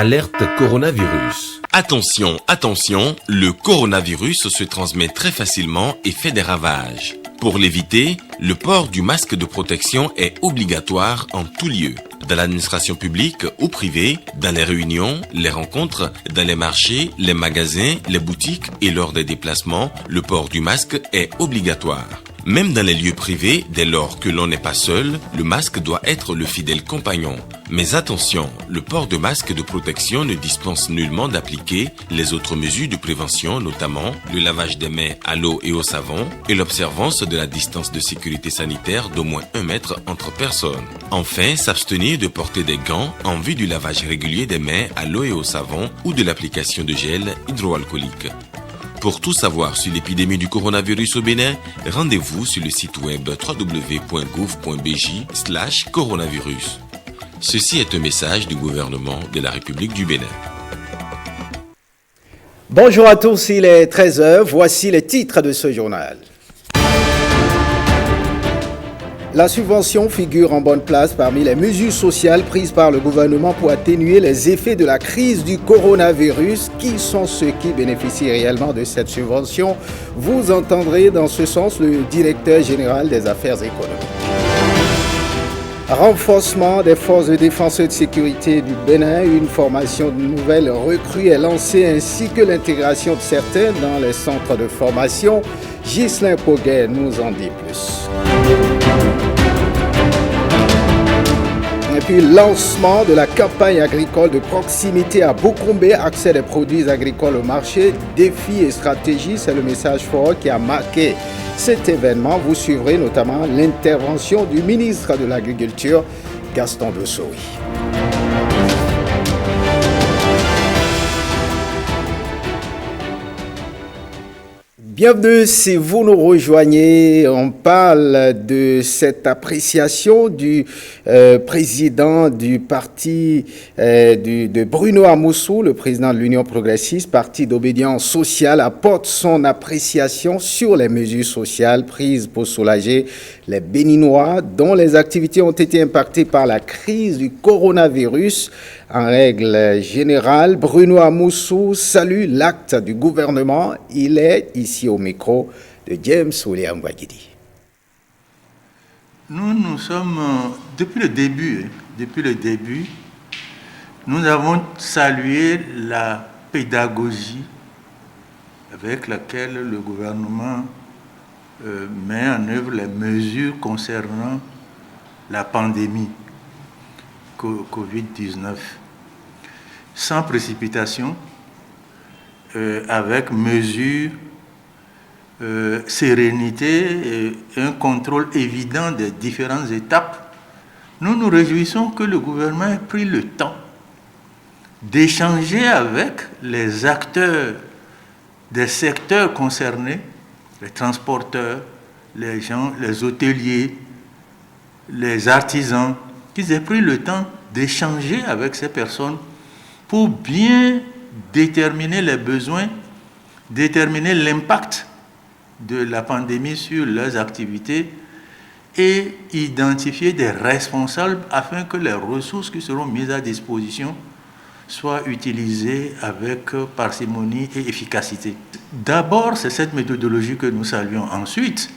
Alerte coronavirus. Attention, attention, le coronavirus se transmet très facilement et fait des ravages. Pour l'éviter, le port du masque de protection est obligatoire en tout lieu. Dans l'administration publique ou privée, dans les réunions, les rencontres, dans les marchés, les magasins, les boutiques et lors des déplacements, le port du masque est obligatoire. Même dans les lieux privés, dès lors que l'on n'est pas seul, le masque doit être le fidèle compagnon. Mais attention, le port de masque de protection ne dispense nullement d'appliquer les autres mesures de prévention, notamment le lavage des mains à l'eau et au savon et l'observance de la distance de sécurité sanitaire d'au moins 1 mètre entre personnes. Enfin, s'abstenir de porter des gants en vue du lavage régulier des mains à l'eau et au savon ou de l'application de gel hydroalcoolique. Pour tout savoir sur l'épidémie du coronavirus au Bénin, rendez-vous sur le site web www.gouv.bj/coronavirus. Ceci est un message du gouvernement de la République du Bénin. Bonjour à tous, il est 13h, voici les titres de ce journal. La subvention figure en bonne place parmi les mesures sociales prises par le gouvernement pour atténuer les effets de la crise du coronavirus. Qui sont ceux qui bénéficient réellement de cette subvention? Vous entendrez dans ce sens le directeur général des affaires économiques. Renforcement des forces de défense et de sécurité du Bénin, une formation de nouvelles recrues est lancée ainsi que l'intégration de certains dans les centres de formation. Ghislain Poguet nous en dit plus. Et puis, lancement de la campagne agricole de proximité à Boukoumbe, accès des produits agricoles au marché, défis et stratégies, c'est le message fort qui a marqué cet événement. Vous suivrez notamment l'intervention du ministre de l'Agriculture, Gaston Dossouri. Bienvenue si vous nous rejoignez. On parle de cette appréciation du président du parti de Bruno Amoussou, le président de l'Union progressiste, parti d'obédience sociale, apporte son appréciation sur les mesures sociales prises pour soulager les Béninois dont les activités ont été impactées par la crise du coronavirus. En règle générale, Bruno Amoussou salue l'acte du gouvernement. Il est ici au micro de James William Wagidi. Nous sommes, depuis le début, nous avons salué la pédagogie avec laquelle le gouvernement met en œuvre les mesures concernant la pandémie Covid-19. Sans précipitation, avec mesure, sérénité et un contrôle évident des différentes étapes, nous nous réjouissons que le gouvernement ait pris le temps d'échanger avec les acteurs des secteurs concernés, les transporteurs, les gens, les hôteliers, les artisans, qu'ils aient pris le temps d'échanger avec ces personnes pour bien déterminer les besoins, déterminer l'impact de la pandémie sur leurs activités et identifier des responsables afin que les ressources qui seront mises à disposition soient utilisées avec parcimonie et efficacité. D'abord, c'est cette méthodologie que nous saluons. Ensuite,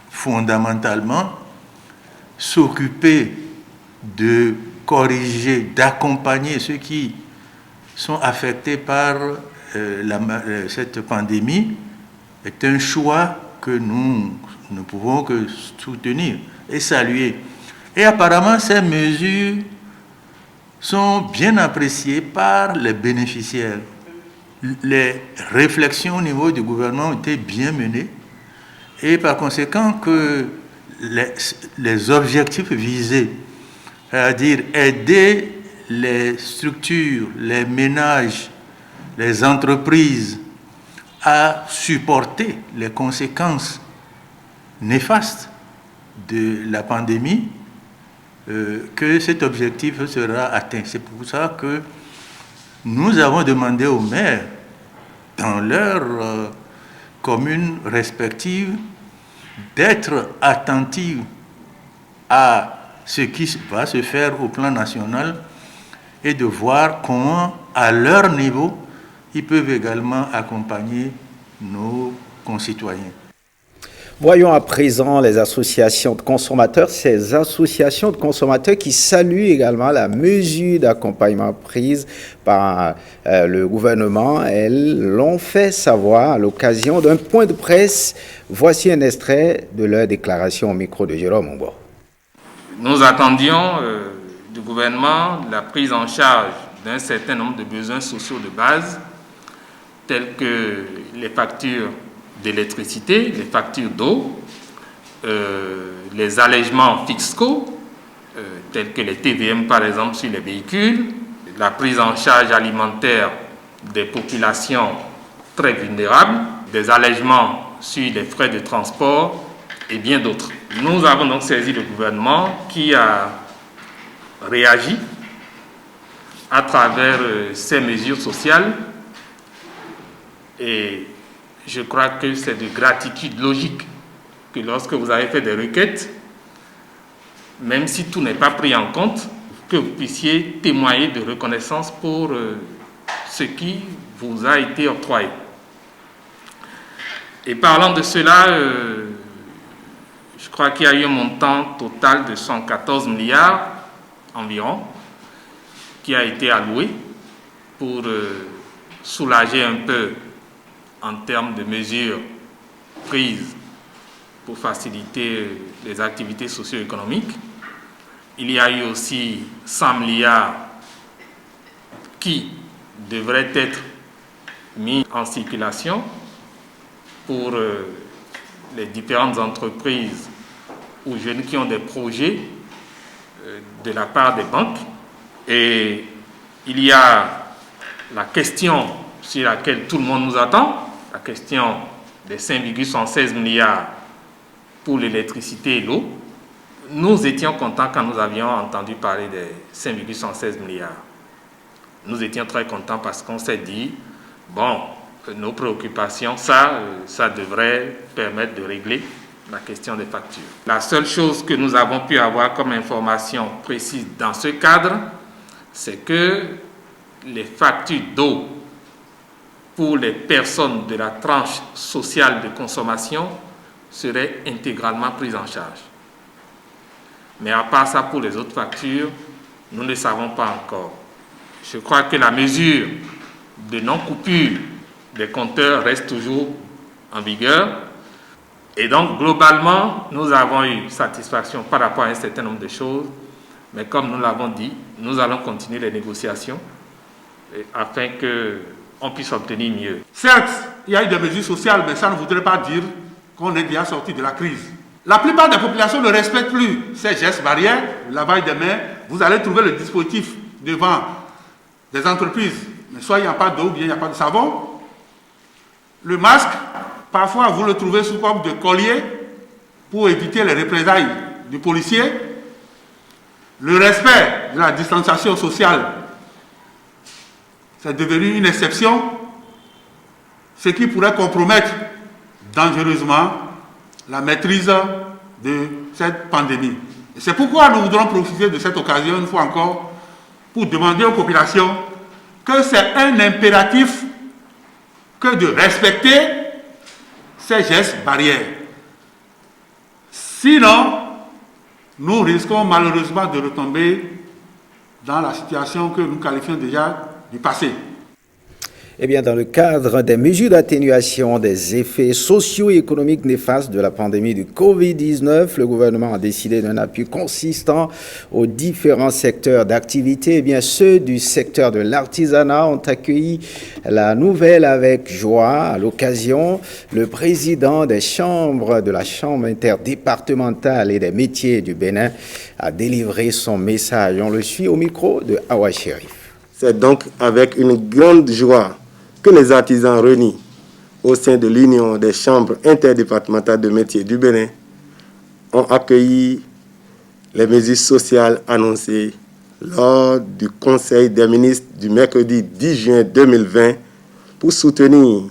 fondamentalement, s'occuper de corriger, d'accompagner ceux qui sont affectés par cette pandémie est un choix que nous ne pouvons que soutenir et saluer. Et apparemment, ces mesures sont bien appréciées par les bénéficiaires. Les réflexions au niveau du gouvernement ont été bien menées et par conséquent que les objectifs visés, c'est-à-dire aider les structures, les ménages, les entreprises à supporter les conséquences néfastes de la pandémie, que cet objectif sera atteint. C'est pour ça que nous avons demandé aux maires, dans leurs communes respectives, d'être attentifs à ce qui va se faire au plan national et de voir comment, à leur niveau, ils peuvent également accompagner nos concitoyens. Voyons à présent les associations de consommateurs, ces associations de consommateurs qui saluent également la mesure d'accompagnement prise par le gouvernement. Elles l'ont fait savoir à l'occasion d'un point de presse. Voici un extrait de leur déclaration au micro de Jérôme Ombo. Nous attendions du gouvernement la prise en charge d'un certain nombre de besoins sociaux de base, tels que les factures d'électricité, les factures d'eau, les allègements fiscaux, tels que les TVM par exemple sur les véhicules, la prise en charge alimentaire des populations très vulnérables, des allègements sur les frais de transport et bien d'autres. Nous avons donc saisi le gouvernement qui a réagi à travers ces mesures sociales et je crois que c'est de gratitude logique que lorsque vous avez fait des requêtes, même si tout n'est pas pris en compte, que vous puissiez témoigner de reconnaissance pour ce qui vous a été octroyé. Et parlant de cela, je crois qu'il y a eu un montant total de 114 milliards environ qui a été alloué pour soulager un peu en termes de mesures prises pour faciliter les activités socio-économiques. Il y a eu aussi 100 milliards qui devraient être mis en circulation pour les différentes entreprises ou jeunes qui ont des projets de la part des banques. Et il y a la question sur laquelle tout le monde nous attend, la question des 5,116 milliards pour l'électricité et l'eau. Nous étions contents quand nous avions entendu parler des 5,116 milliards. Nous étions très contents parce qu'on s'est dit, bon, nos préoccupations, ça devrait permettre de régler la question des factures. La seule chose que nous avons pu avoir comme information précise dans ce cadre, c'est que les factures d'eau pour les personnes de la tranche sociale de consommation seraient intégralement prises en charge. Mais à part ça, pour les autres factures, nous ne savons pas encore. Je crois que la mesure de non-coupure des compteurs reste toujours en vigueur. Et donc, globalement, nous avons eu satisfaction par rapport à un certain nombre de choses. Mais comme nous l'avons dit, nous allons continuer les négociations afin qu'on puisse obtenir mieux. Certes, il y a eu des mesures sociales, mais ça ne voudrait pas dire qu'on est déjà sorti de la crise. La plupart des populations ne respectent plus ces gestes barrières, le lavage des mains. Vous allez trouver le dispositif devant des entreprises. Mais soit il n'y a pas d'eau, bien il n'y a pas de savon. Le masque, parfois vous le trouvez sous forme de collier pour éviter les représailles du policier. Le respect de la distanciation sociale, c'est devenu une exception, ce qui pourrait compromettre dangereusement la maîtrise de cette pandémie. Et c'est pourquoi nous voudrons profiter de cette occasion, une fois encore, pour demander aux populations que c'est un impératif que de respecter ces gestes barrières. Sinon, nous risquons malheureusement de retomber dans la situation que nous qualifions déjà du passé. Eh bien, dans le cadre des mesures d'atténuation des effets socio-économiques néfastes de la pandémie du Covid-19, le gouvernement a décidé d'un appui consistant aux différents secteurs d'activité. Eh bien, ceux du secteur de l'artisanat ont accueilli la nouvelle avec joie. À l'occasion, le président des chambres de la Chambre interdépartementale et des métiers du Bénin a délivré son message. On le suit au micro de Awa Chérif. C'est donc avec une grande joie que les artisans réunis au sein de l'Union des chambres interdépartementales de métiers du Bénin ont accueilli les mesures sociales annoncées lors du Conseil des ministres du mercredi 10 juin 2020 pour soutenir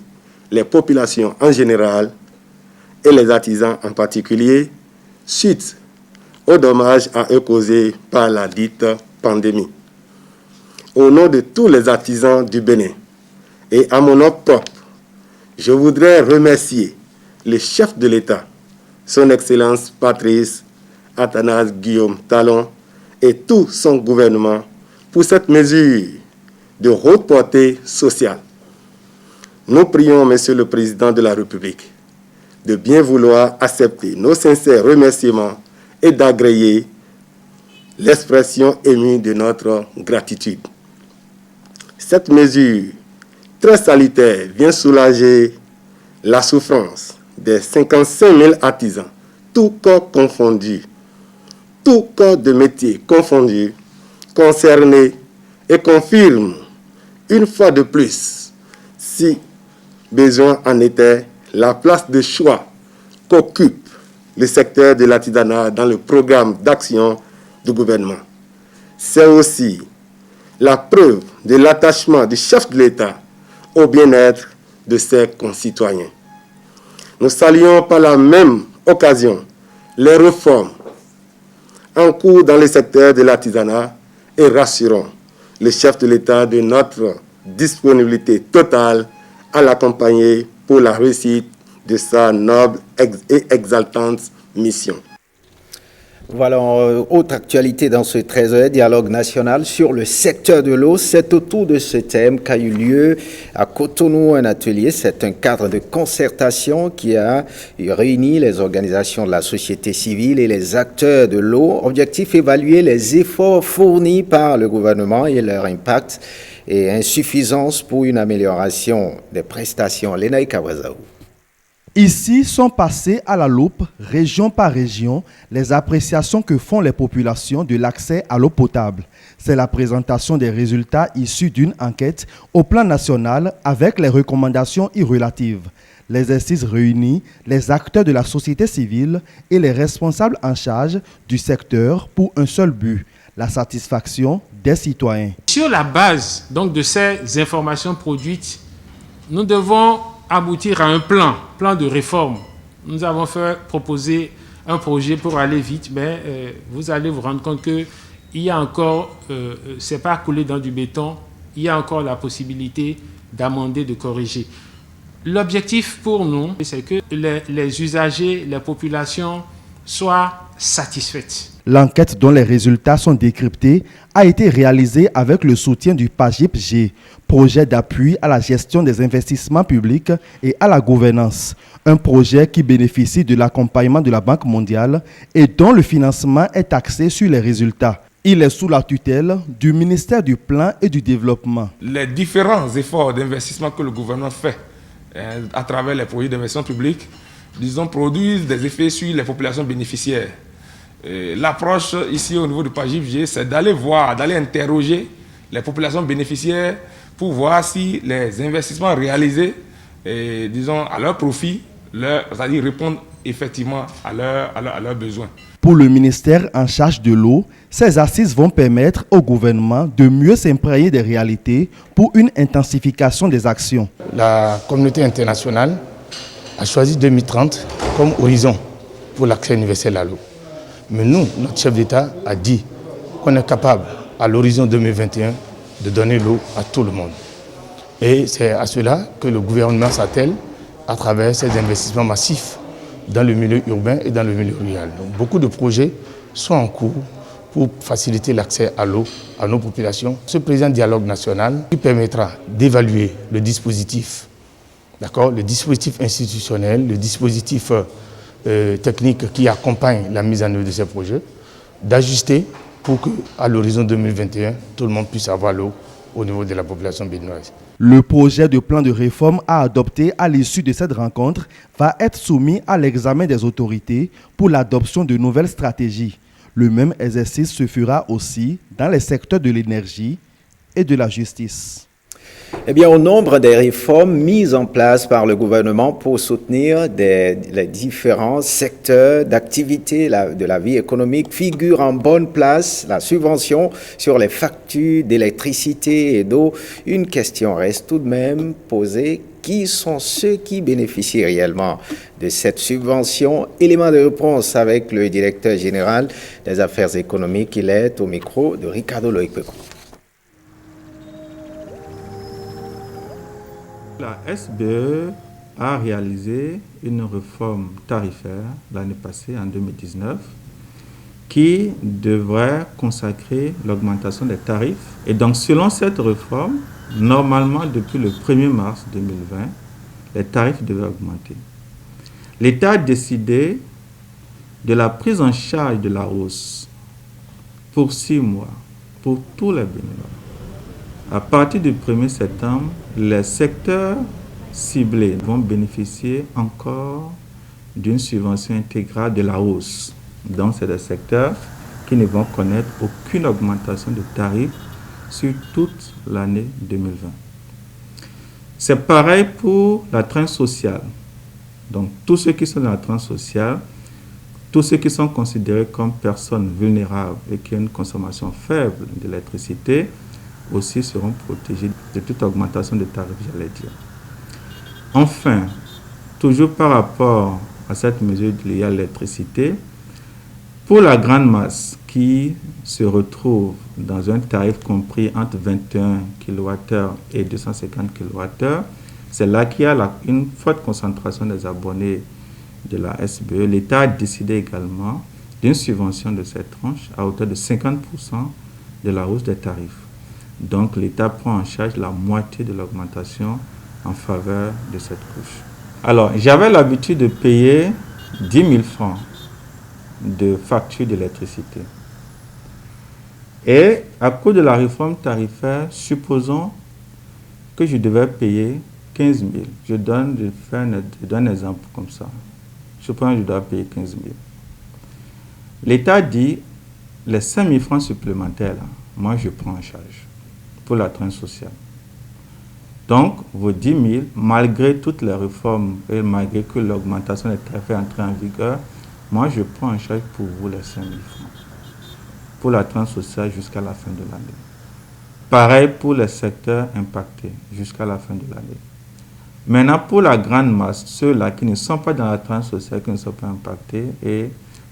les populations en général et les artisans en particulier suite aux dommages à eux causés par la dite pandémie. au nom de tous les artisans du Bénin et à mon nom propre, je voudrais remercier le chef de l'État, son Excellence Patrice Athanase Guillaume Talon et tout son gouvernement pour cette mesure de haute portée sociale. Nous prions, Monsieur le Président de la République, de bien vouloir accepter nos sincères remerciements et d'agréer l'expression émue de notre gratitude. Cette mesure très salutaire vient soulager la souffrance des 55 000 artisans, tout corps confondu, tout corps de métier confondu, concernés et confirme une fois de plus, si besoin en était, la place de choix qu'occupe le secteur de l'artisanat dans le programme d'action du gouvernement. C'est aussi la preuve de l'attachement du chef de l'État au bien-être de ses concitoyens. Nous saluons par la même occasion les réformes en cours dans le secteur de l'artisanat et rassurons le chef de l'État de notre disponibilité totale à l'accompagner pour la réussite de sa noble et exaltante mission. Voilà, autre actualité dans ce 13e dialogue national sur le secteur de l'eau. C'est autour de ce thème qu'a eu lieu à Cotonou un atelier. C'est un cadre de concertation qui a réuni les organisations de la société civile et les acteurs de l'eau. Objectif, évaluer les efforts fournis par le gouvernement et leur impact et insuffisance pour une amélioration des prestations. Lénaï Kawazaou. Ici sont passées à la loupe, région par région, les appréciations que font les populations de l'accès à l'eau potable. C'est la présentation des résultats issus d'une enquête au plan national avec les recommandations y relatives. L'exercice réunit les acteurs de la société civile et les responsables en charge du secteur pour un seul but, la satisfaction des citoyens. Sur la base donc, de ces informations produites, nous devons aboutir à un plan de réforme. Nous avons proposé un projet pour aller vite, mais vous allez vous rendre compte qu'il y a encore, c'est pas coulé dans du béton, il y a encore la possibilité d'amender, de corriger. L'objectif pour nous, c'est que les usagers, les populations soient satisfaites. L'enquête dont les résultats sont décryptés a été réalisée avec le soutien du PAGIP-G, projet d'appui à la gestion des investissements publics et à la gouvernance. Un projet qui bénéficie de l'accompagnement de la Banque mondiale et dont le financement est axé sur les résultats. Il est sous la tutelle du ministère du Plan et du Développement. Les différents efforts d'investissement que le gouvernement fait à travers les projets d'investissement public, disons, produisent des effets sur les populations bénéficiaires. L'approche ici au niveau du PAGIP-G, c'est d'aller voir, d'aller interroger les populations bénéficiaires pour voir si les investissements réalisés, disons, à leur profit, c'est-à-dire répondent effectivement à leurs besoins. Pour le ministère en charge de l'eau, ces assises vont permettre au gouvernement de mieux s'imprégner des réalités pour une intensification des actions. La communauté internationale a choisi 2030 comme horizon pour l'accès universel à l'eau. Mais nous, notre chef d'État a dit qu'on est capable, à l'horizon 2021, de donner l'eau à tout le monde. Et c'est à cela que le gouvernement s'attelle à travers ces investissements massifs dans le milieu urbain et dans le milieu rural. Donc, beaucoup de projets sont en cours pour faciliter l'accès à l'eau à nos populations. Ce présent dialogue national qui permettra d'évaluer le dispositif, le dispositif institutionnel, le dispositif technique qui accompagne la mise en œuvre de ces projets, d'ajuster pour qu'à l'horizon 2021, tout le monde puisse avoir l'eau au niveau de la population béninoise. Le projet de plan de réforme à adopter à l'issue de cette rencontre va être soumis à l'examen des autorités pour l'adoption de nouvelles stratégies. Le même exercice se fera aussi dans les secteurs de l'énergie et de la justice. Eh bien, au nombre des réformes mises en place par le gouvernement pour soutenir les différents secteurs d'activité de la vie économique figure en bonne place la subvention sur les factures d'électricité et d'eau. Une question reste tout de même posée. Qui sont ceux qui bénéficient réellement de cette subvention? Élément de réponse avec le directeur général des affaires économiques. Il est au micro de Ricardo Loïc-Pecou. La SBE a réalisé une réforme tarifaire l'année passée, en 2019, qui devrait consacrer l'augmentation des tarifs. Et donc, selon cette réforme, normalement, depuis le 1er mars 2020, les tarifs devaient augmenter. L'État a décidé de la prise en charge de la hausse pour 6 mois, pour tous les bénévoles. À partir du 1er septembre, les secteurs ciblés vont bénéficier encore d'une subvention intégrale de la hausse. Donc, c'est des secteurs qui ne vont connaître aucune augmentation de tarifs sur toute l'année 2020. C'est pareil pour la tranche sociale. Donc, tous ceux qui sont dans la tranche sociale, tous ceux qui sont considérés comme personnes vulnérables et qui ont une consommation faible d'électricité, aussi seront protégés de toute augmentation de tarifs, j'allais dire. Enfin, toujours par rapport à cette mesure liée à l'électricité, pour la grande masse qui se retrouve dans un tarif compris entre 21 kWh et 250 kWh, c'est là qu'il y a une forte concentration des abonnés de la SBE. L'État a décidé également d'une subvention de cette tranche à hauteur de 50% de la hausse des tarifs. Donc l'État prend en charge la moitié de l'augmentation en faveur de cette couche. Alors, j'avais l'habitude de payer 10 000 francs de facture d'électricité. Et à cause de la réforme tarifaire, supposons que je devais payer 15 000. Je donne un exemple comme ça. Supposons que je dois payer 15 000. L'État dit, les 5 000 francs supplémentaires, là, moi je prends en charge pour la tranche sociale. Donc, vos 10 000, malgré toutes les réformes et malgré que l'augmentation des tarifs est entrée en vigueur, moi je prends en charge pour vous les 5 000 francs pour la tranche sociale jusqu'à la fin de l'année. Pareil pour les secteurs impactés jusqu'à la fin de l'année. Maintenant, pour la grande masse, ceux-là qui ne sont pas dans la tranche sociale, qui ne sont pas impactés et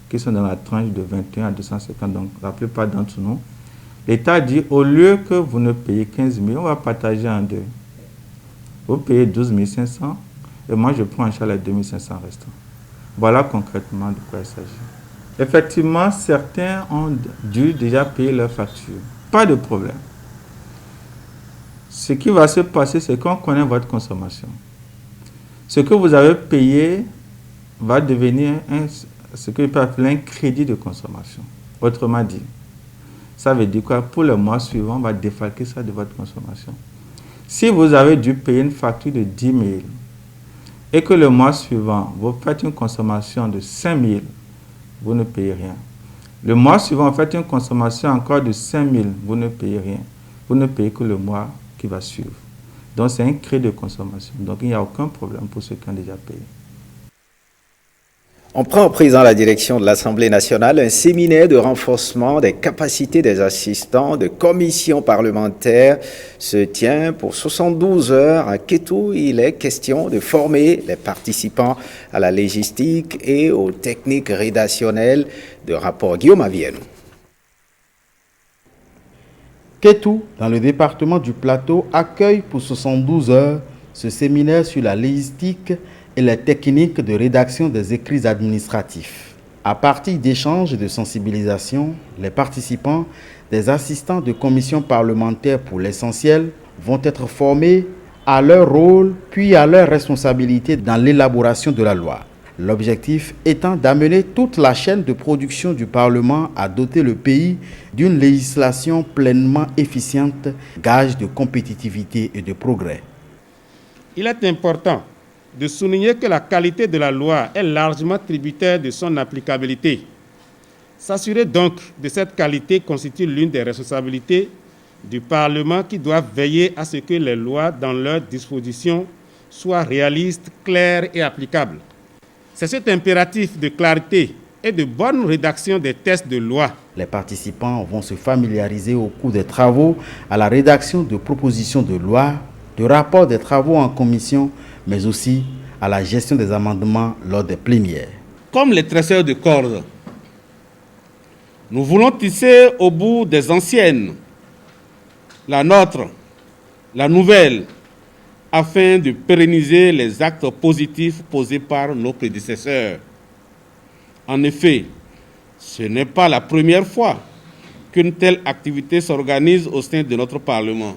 qui sont dans la tranche de 21 à 250, donc la plupart d'entre nous, l'État dit, au lieu que vous ne payez 15 000, on va partager en deux. Vous payez 12 500 et moi je prends en charge les 2 500 restants. Voilà concrètement de quoi il s'agit. Effectivement, certains ont dû déjà payer leurs factures. Pas de problème. Ce qui va se passer, c'est qu'on connaît votre consommation. Ce que vous avez payé va devenir ce que peut appeler un crédit de consommation. Autrement dit, ça veut dire quoi? Pour le mois suivant, on va défalquer ça de votre consommation. Si vous avez dû payer une facture de 10 000 et que le mois suivant, vous faites une consommation de 5 000, vous ne payez rien. Le mois suivant, vous faites une consommation encore de 5 000, vous ne payez rien. Vous ne payez que le mois qui va suivre. Donc, c'est un crédit de consommation. Donc, il n'y a aucun problème pour ceux qui ont déjà payé. On prend au président de la direction de l'Assemblée nationale un séminaire de renforcement des capacités des assistants de commissions parlementaires se tient pour 72 heures à Kétou. Il est question de former les participants à la légistique et aux techniques rédactionnelles de rapport. Guillaume Avienou. Kétou, dans le département du Plateau, accueille pour 72 heures ce séminaire sur la légistique et les techniques de rédaction des écrits administratifs. À partir d'échanges et de sensibilisation, les participants, des assistants de commissions parlementaires pour l'essentiel, vont être formés à leur rôle puis à leur responsabilité dans l'élaboration de la loi. L'objectif étant d'amener toute la chaîne de production du Parlement à doter le pays d'une législation pleinement efficiente, gage de compétitivité et de progrès. Il est important de souligner que la qualité de la loi est largement tributaire de son applicabilité. S'assurer donc de cette qualité constitue l'une des responsabilités du Parlement qui doit veiller à ce que les lois dans leurs dispositions soient réalistes, claires et applicables. C'est cet impératif de clarté et de bonne rédaction des textes de loi. Les participants vont se familiariser au cours des travaux à la rédaction de propositions de loi, de rapports des travaux en commission, mais aussi à la gestion des amendements lors des plénières. Comme les tresseurs de cordes, nous voulons tisser au bout des anciennes, la nôtre, la nouvelle, afin de pérenniser les actes positifs posés par nos prédécesseurs. En effet, ce n'est pas la première fois qu'une telle activité s'organise au sein de notre Parlement.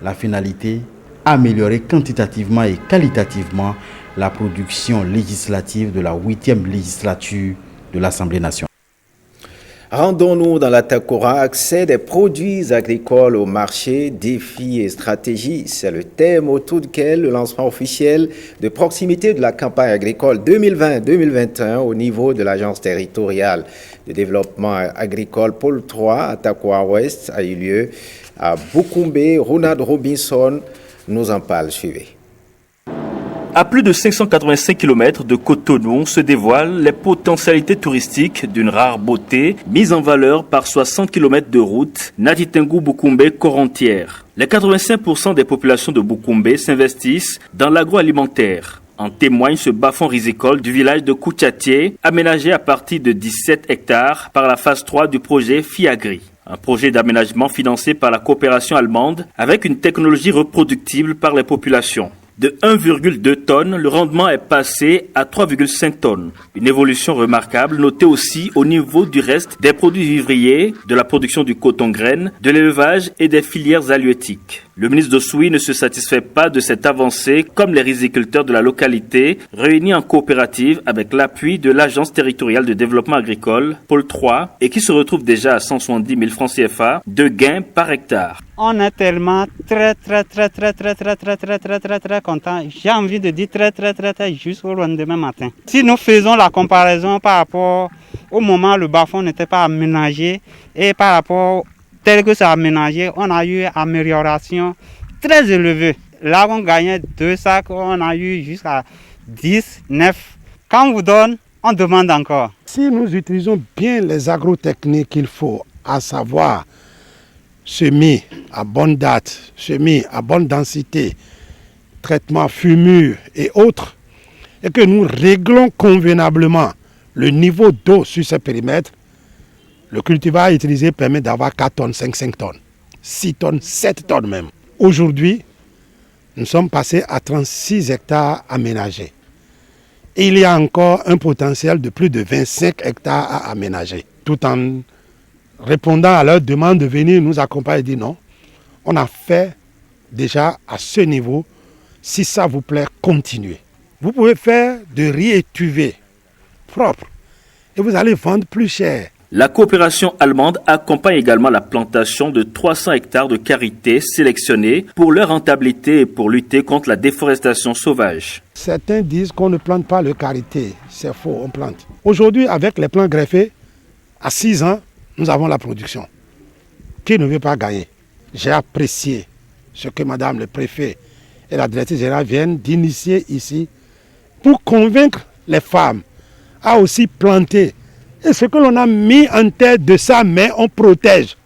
La finalité, améliorer quantitativement et qualitativement la production législative de la 8e législature de l'Assemblée nationale. Rendons-nous dans la Takora, accès des produits agricoles au marché, défis et stratégies. C'est le thème autour duquel le lancement officiel de proximité de la campagne agricole 2020-2021 au niveau de l'Agence territoriale de développement agricole Pôle 3 à Takora Ouest a eu lieu à Bukumbe. Ronald Robinson nous en parle. Suivez. À plus de 585 km de Cotonou se dévoilent les potentialités touristiques d'une rare beauté mise en valeur par 60 km de route Natitengu-Bukumbe-Corontière. Les 85% des populations de Bukumbe s'investissent dans l'agroalimentaire. En témoigne ce bas-fond risicole du village de Koutiatié, aménagé à partir de 17 hectares par la phase 3 du projet FIAGRI. Un projet d'aménagement financé par la coopération allemande avec une technologie reproductible par les populations. De 1,2 tonnes, le rendement est passé à 3,5 tonnes. Une évolution remarquable notée aussi au niveau du reste des produits vivriers, de la production du coton-graine, de l'élevage et des filières halieutiques. Le ministre d'Ossoui ne se satisfait pas de cette avancée comme les riziculteurs de la localité réunis en coopérative avec l'appui de l'Agence territoriale de développement agricole, Pôle 3, et qui se retrouve déjà à 170 000 francs CFA de gains par hectare. On est tellement très content. J'ai envie de dire très jusqu'au lendemain matin. Si nous faisons la comparaison par rapport au moment où le bas-fond n'était pas aménagé et par rapport tel que c'est aménagé, on a eu une amélioration très élevée. Là, on gagnait 2 sacs, on a eu jusqu'à 10, 9. Quand on vous donne, on demande encore. Si nous utilisons bien les agrotechniques qu'il faut, à savoir semis à bonne date, semis à bonne densité, traitement fumure et autres, et que nous réglons convenablement le niveau d'eau sur ces périmètres, le cultivar utilisé permet d'avoir 4 tonnes, 5 tonnes, 6 tonnes, 7 tonnes même. Aujourd'hui, nous sommes passés à 36 hectares aménagés. Et il y a encore un potentiel de plus de 25 hectares à aménager. Tout en répondant à leur demande de venir nous accompagner et dire non, on a fait déjà à ce niveau, si ça vous plaît, continuez. Vous pouvez faire de riz étuvé propre et vous allez vendre plus cher. La coopération allemande accompagne également la plantation de 300 hectares de karité sélectionnés pour leur rentabilité et pour lutter contre la déforestation sauvage. Certains disent qu'on ne plante pas le karité. C'est faux, on plante. Aujourd'hui, avec les plants greffés, à 6 ans, nous avons la production. Qui ne veut pas gagner? J'ai apprécié ce que Madame le préfet et la directrice générale viennent d'initier ici pour convaincre les femmes à aussi planter. Et ce que l'on a mis en tête de ça, mais on protège.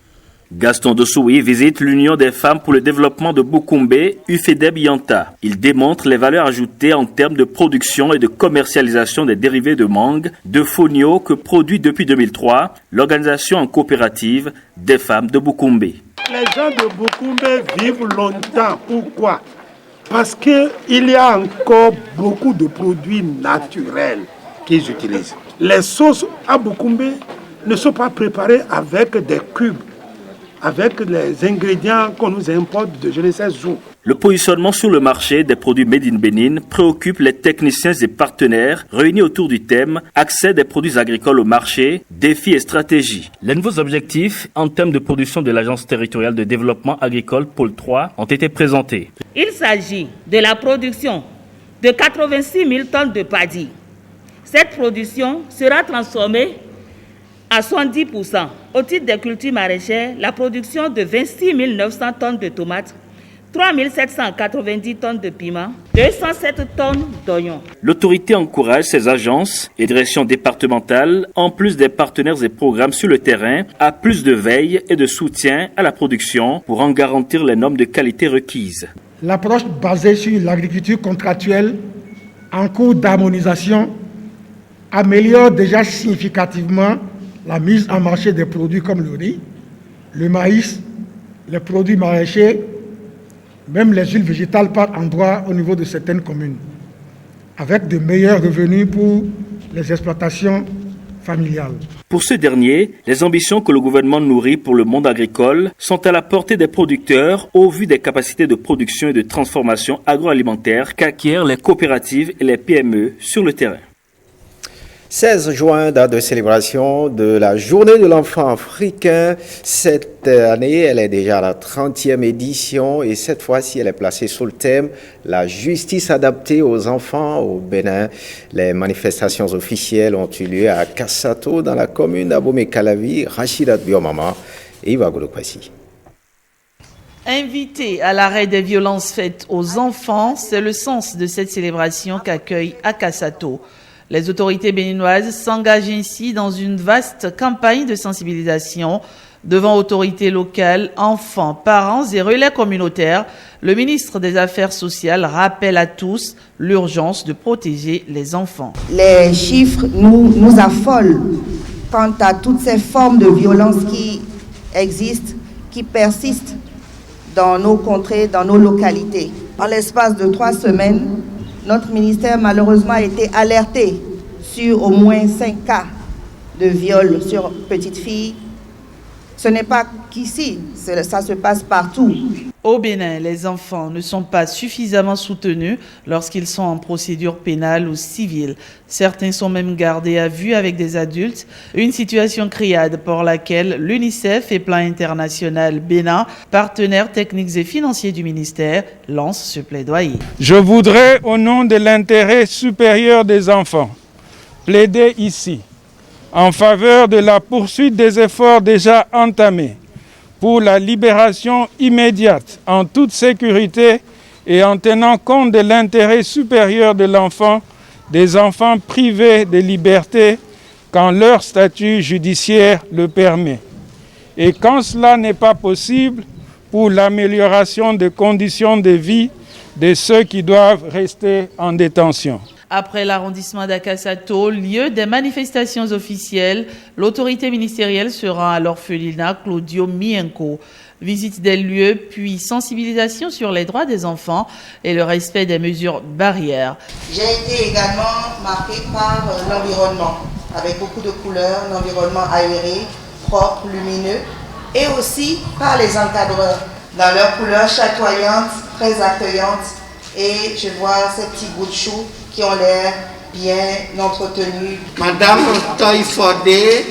Gaston Dossoui visite l'Union des femmes pour le développement de Bukumbe, UFEDEB Yanta. Il démontre les valeurs ajoutées en termes de production et de commercialisation des dérivés de mangue, de fonio que produit depuis 2003 l'organisation en coopérative des femmes de Bukumbe. Les gens de Bukumbe vivent longtemps. Pourquoi? Parce qu'il y a encore beaucoup de produits naturels qu'ils utilisent. Les sauces à Bukumbe ne sont pas préparées avec des cubes, avec les ingrédients qu'on nous importe de je ne sais où. Le positionnement sur le marché des produits Made in Benin préoccupe les techniciens et partenaires réunis autour du thème « Accès des produits agricoles au marché, défis et stratégies ». Les nouveaux objectifs en termes de production de l'Agence territoriale de développement agricole Pôle 3 ont été présentés. Il s'agit de la production de 86 000 tonnes de paddy. Cette production sera transformée à 70%. Au titre des cultures maraîchères, la production de 26 900 tonnes de tomates, 3 790 tonnes de piments, 207 tonnes d'oignons. L'autorité encourage ses agences et directions départementales, en plus des partenaires et programmes sur le terrain, à plus de veille et de soutien à la production pour en garantir les normes de qualité requises. L'approche basée sur l'agriculture contractuelle en cours d'harmonisation améliore déjà significativement la mise en marché des produits comme le riz, le maïs, les produits maraîchers, même les huiles végétales par endroits au niveau de certaines communes, avec de meilleurs revenus pour les exploitations familiales. Pour ce dernier, les ambitions que le gouvernement nourrit pour le monde agricole sont à la portée des producteurs au vu des capacités de production et de transformation agroalimentaire qu'acquièrent les coopératives et les PME sur le terrain. 16 juin, date de célébration de la Journée de l'enfant africain. Cette année, elle est déjà à la 30e édition et cette fois-ci, elle est placée sous le thème « La justice adaptée aux enfants au Bénin ». Les manifestations officielles ont eu lieu à Kassato, dans la commune d'Abomey-Calavi. Rachidat Biomama et Iva Golokwasi. Invité à l'arrêt des violences faites aux enfants, c'est le sens de cette célébration qu'accueille à Kassato. Les autorités béninoises s'engagent ainsi dans une vaste campagne de sensibilisation devant autorités locales, enfants, parents et relais communautaires. Le ministre des Affaires sociales rappelle à tous l'urgence de protéger les enfants. Les chiffres nous affolent quant à toutes ces formes de violence qui existent, qui persistent dans nos contrées, dans nos localités. En l'espace de 3 semaines, notre ministère malheureusement a été alerté sur au moins 5 cas de viol sur petites filles. Ce n'est pas qu'ici, ça se passe partout. Au Bénin, les enfants ne sont pas suffisamment soutenus lorsqu'ils sont en procédure pénale ou civile. Certains sont même gardés à vue avec des adultes, une situation criade pour laquelle l'UNICEF et Plan International Bénin, partenaires techniques et financiers du ministère, lancent ce plaidoyer. Je voudrais, au nom de l'intérêt supérieur des enfants, plaider ici en faveur de la poursuite des efforts déjà entamés pour la libération immédiate en toute sécurité et en tenant compte de l'intérêt supérieur de l'enfant, des enfants privés de liberté quand leur statut judiciaire le permet. Et quand cela n'est pas possible, pour l'amélioration des conditions de vie de ceux qui doivent rester en détention. Après l'arrondissement d'Akassato, lieu des manifestations officielles, l'autorité ministérielle se rend à l'orphelinat Claudio Mienko. Visite des lieux, puis sensibilisation sur les droits des enfants et le respect des mesures barrières. J'ai été également marquée par l'environnement, avec beaucoup de couleurs, l'environnement aéré, propre, lumineux, et aussi par les encadreurs, dans leurs couleurs chatoyantes, très accueillantes, et je vois ces petits bouts de choux qui ont l'air bien entretenus. Madame Toy Fordé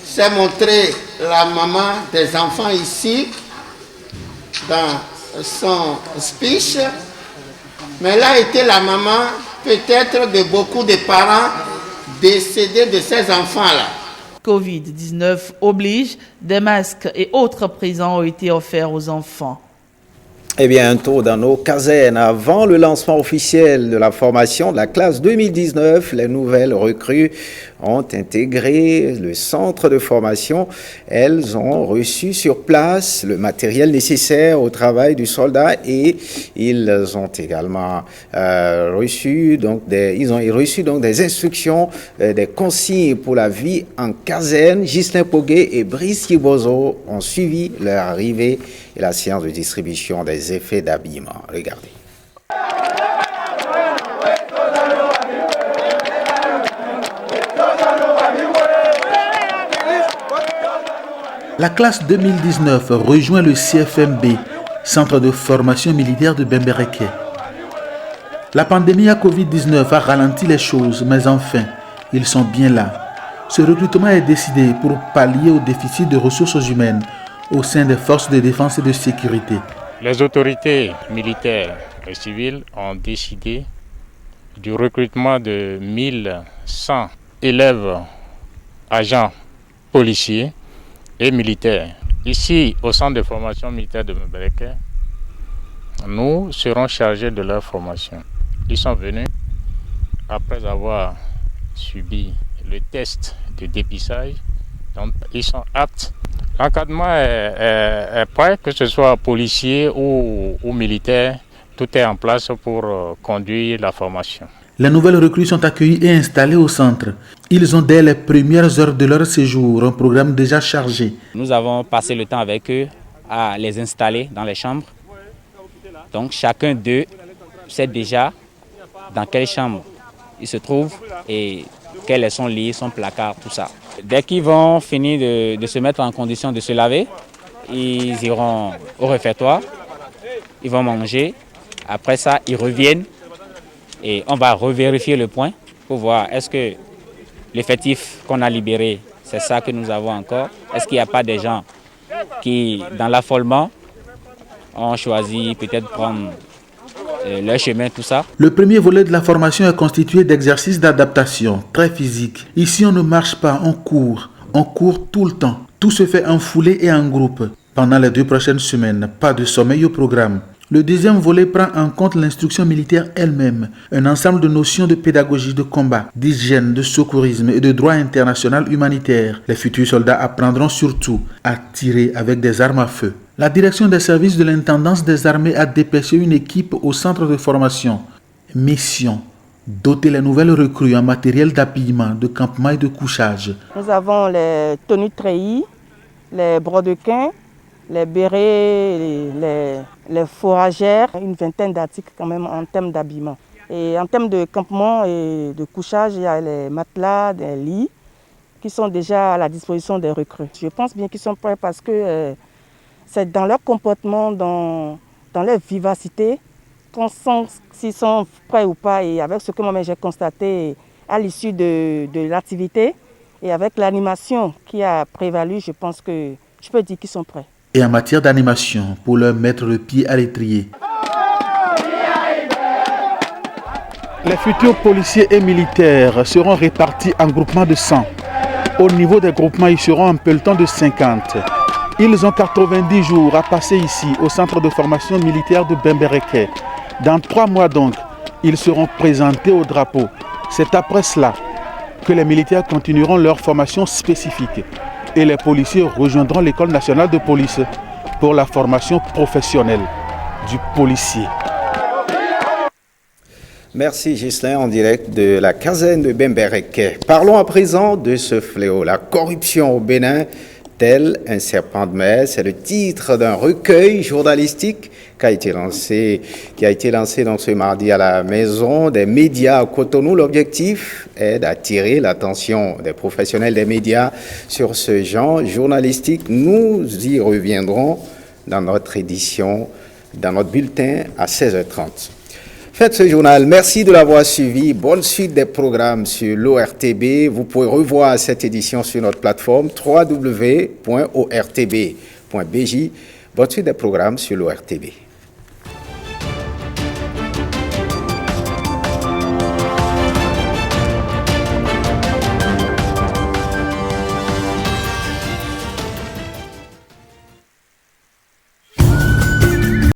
s'est montrée la maman des enfants ici dans son speech, mais elle a été la maman peut-être de beaucoup de parents décédés de ces enfants-là. Covid-19 oblige, des masques et autres présents ont été offerts aux enfants. Et bientôt dans nos casernes, avant le lancement officiel de la formation de la classe 2019, les nouvelles recrues ont intégré le centre de formation. Elles ont reçu sur place le matériel nécessaire au travail du soldat et ils ont également reçu des instructions, des consignes pour la vie en caserne. Ghislain Poguet et Brice Bozo ont suivi leur arrivée et la séance de distribution des effets d'habillement. Regardez. La classe 2019 rejoint le CFMB, Centre de formation militaire de Bembereke. La pandémie à Covid-19 a ralenti les choses, mais enfin, ils sont bien là. Ce recrutement est décidé pour pallier au déficit de ressources humaines au sein des forces de défense et de sécurité. Les autorités militaires et civiles ont décidé du recrutement de 1100 élèves, agents policiers et militaires. Ici, au centre de formation militaire de Bembereke, nous serons chargés de leur formation. Ils sont venus après avoir subi le test de dépistage, donc ils sont aptes. L'encadrement est prêt, que ce soit policier ou militaire, tout est en place pour conduire la formation. Les nouvelles recrues sont accueillies et installées au centre. Ils ont dès les premières heures de leur séjour un programme déjà chargé. Nous avons passé le temps avec eux à les installer dans les chambres Donc chacun d'eux sait déjà dans quelle chambre il se trouve et quel est son lit, son placard, tout ça. Dès qu'ils vont finir de se mettre en condition de se laver, ils iront au réfectoire, ils vont manger. Après ça, ils reviennent et on va revérifier le point pour voir est-ce que l'effectif qu'on a libéré, c'est ça que nous avons encore. Est-ce qu'il n'y a pas des gens qui, dans l'affolement, ont choisi peut-être de prendre leur chemin, tout ça. Le premier volet de la formation est constitué d'exercices d'adaptation très physiques. Ici, on ne marche pas, on court tout le temps. Tout se fait en foulée et en groupe. Pendant les 2 prochaines semaines, pas de sommeil au programme. Le deuxième volet prend en compte l'instruction militaire elle-même, un ensemble de notions de pédagogie, de combat, d'hygiène, de secourisme et de droit international humanitaire. Les futurs soldats apprendront surtout à tirer avec des armes à feu. La direction des services de l'intendance des armées a dépêché une équipe au centre de formation. Mission: doter les nouvelles recrues en matériel d'habillement, de campement et de couchage. Nous avons les tenues de treillis, les brodequins, les bérets, les fourragères, une vingtaine d'articles quand même en termes d'habillement. Et en termes de campement et de couchage, il y a les matelas, des lits qui sont déjà à la disposition des recrues. Je pense bien qu'ils sont prêts parce que c'est dans leur comportement, dans leur vivacité, qu'on sent s'ils sont prêts ou pas. Et avec ce que moi-même j'ai constaté à l'issue de l'activité et avec l'animation qui a prévalu, je pense que je peux dire qu'ils sont prêts. Et en matière d'animation, pour leur mettre le pied à l'étrier. Les futurs policiers et militaires seront répartis en groupements de 100. Au niveau des groupements, ils seront en peloton de 50. Ils ont 90 jours à passer ici, au centre de formation militaire de Bembereke. Dans 3 mois donc, ils seront présentés au drapeau. C'est après cela que les militaires continueront leur formation spécifique. Et les policiers rejoindront l'école nationale de police pour la formation professionnelle du policier. Merci Ghislain en direct de la caserne de Bembereke. Parlons à présent de ce fléau, la corruption au Bénin, tel un serpent de mer. C'est le titre d'un recueil journalistique qui a été lancé donc ce mardi à la maison des médias à Cotonou. L'objectif est d'attirer l'attention des professionnels des médias sur ce genre journalistique. Nous y reviendrons dans notre édition, dans notre bulletin à 16h30. Faites ce journal. Merci de l'avoir suivi. Bonne suite des programmes sur l'ORTB. Vous pouvez revoir cette édition sur notre plateforme www.ortb.bj. Bonne suite des programmes sur l'ORTB.